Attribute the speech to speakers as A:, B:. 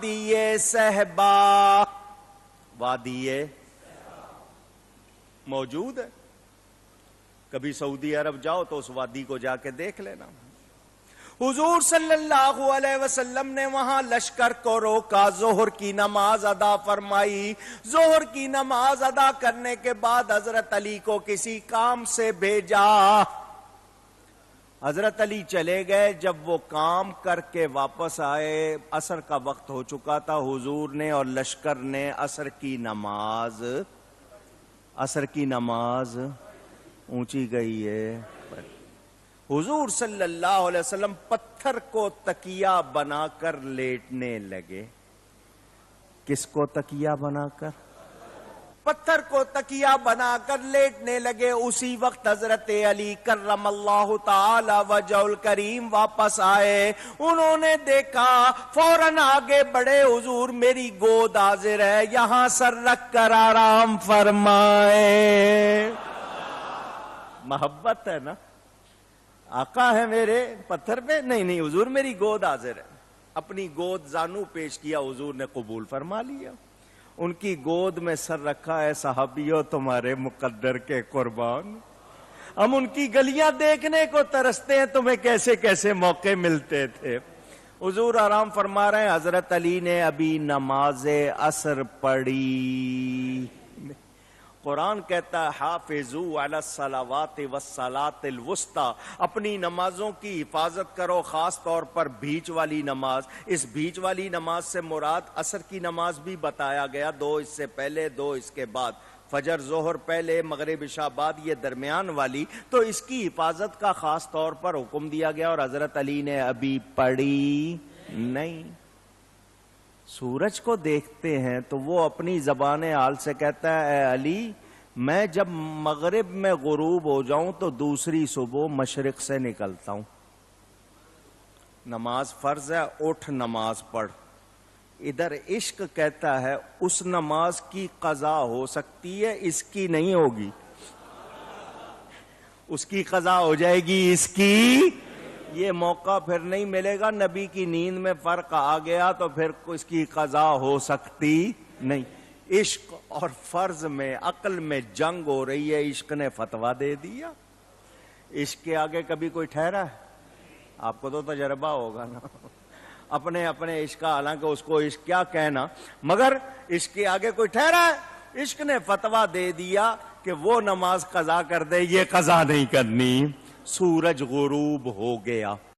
A: वादिये सहबा, वादिये मौजूद है। कभी सऊदी अरब जाओ तो उस वादी को जाके देख लेना। हुजूर सल्लल्लाहु अलैहि वसल्लम ने वहां लश्कर को रोका, जोहर की नमाज अदा फरमाई। जोहर की नमाज अदा करने के बाद हजरत अली को किसी काम से भेजा। हजरत अली चले गए। जब वो काम करके वापस आए, असर का वक्त हो चुका था। हुजूर ने और लश्कर ने असर की नमाज ऊंची गई है। हुजूर सल्लल्लाहु अलैहि वसल्लम पत्थर को तकिया बनाकर लेटने लगे। किसको तकिया बनाकर? पत्थर को तकिया बनाकर लेटने लगे। उसी वक्त हजरत अली कर्रमल्लाहु ताला वजहुल करीम वापस आए। उन्होंने देखा, फौरन आगे बढ़े। हुजूर मेरी गोद हाजिर है, यहां सर रख कर आराम फरमाए। मोहब्बत है ना, आका है मेरे पत्थर पे, नहीं हुजूर मेरी गोद हाजिर है। अपनी गोद जानू पेश किया, हुजूर ने कबूल फरमा लिया। उनकी गोद में सर रखा है। सहाबियों तुम्हारे मुकद्दर के कुर्बान, हम उनकी गलियां देखने को तरसते हैं, तुम्हें कैसे कैसे मौके मिलते थे। हुजूर आराम फरमा रहे हैं। हजरत अली ने अभी नमाजे असर पढ़ी। कुरान कहता है हाफिजू अला सलावाति वस्सलातिल वुस्ता, अपनी नमाजों की हिफाजत करो, खास तौर पर बीच वाली नमाज। इस बीच वाली नमाज से मुराद असर की नमाज भी बताया गया, 2 इससे पहले 2 इसके बाद, फजर जोहर पहले मगरिब इशा बाद, ये दरमियान वाली। तो इसकी हिफाजत का खास तौर पर हुक्म दिया गया और हजरत अली ने अभी पढ़ी नहीं। सूरज को देखते हैं तो वो अपनी ज़बान हाल से कहता है, ए अली मैं जब मगरिब में गुरूब हो जाऊं तो दूसरी सुबह मशरिक से निकलता हूं। नमाज फर्ज है, उठ नमाज पढ़। इधर इश्क कहता है उस नमाज की कज़ा हो सकती है, इसकी नहीं होगी। उसकी कज़ा हो जाएगी, इसकी ये मौका फिर नहीं मिलेगा। नबी की नींद में फर्क आ गया तो फिर इसकी कज़ा हो सकती नहीं। इश्क और फर्ज में, अक्ल में जंग हो रही है। इश्क ने फतवा दे दिया। इश्क के आगे कभी कोई ठहरा है? आपको तो तजर्बा होगा ना अपने अपने इश्क का, हालांकि उसको इश्क क्या कहना, मगर इश्क के आगे कोई ठहरा है? इश्क ने फतवा दे दिया कि वो नमाज कज़ा कर दे, ये कज़ा नहीं करनी। सूरज गुरूब हो गया।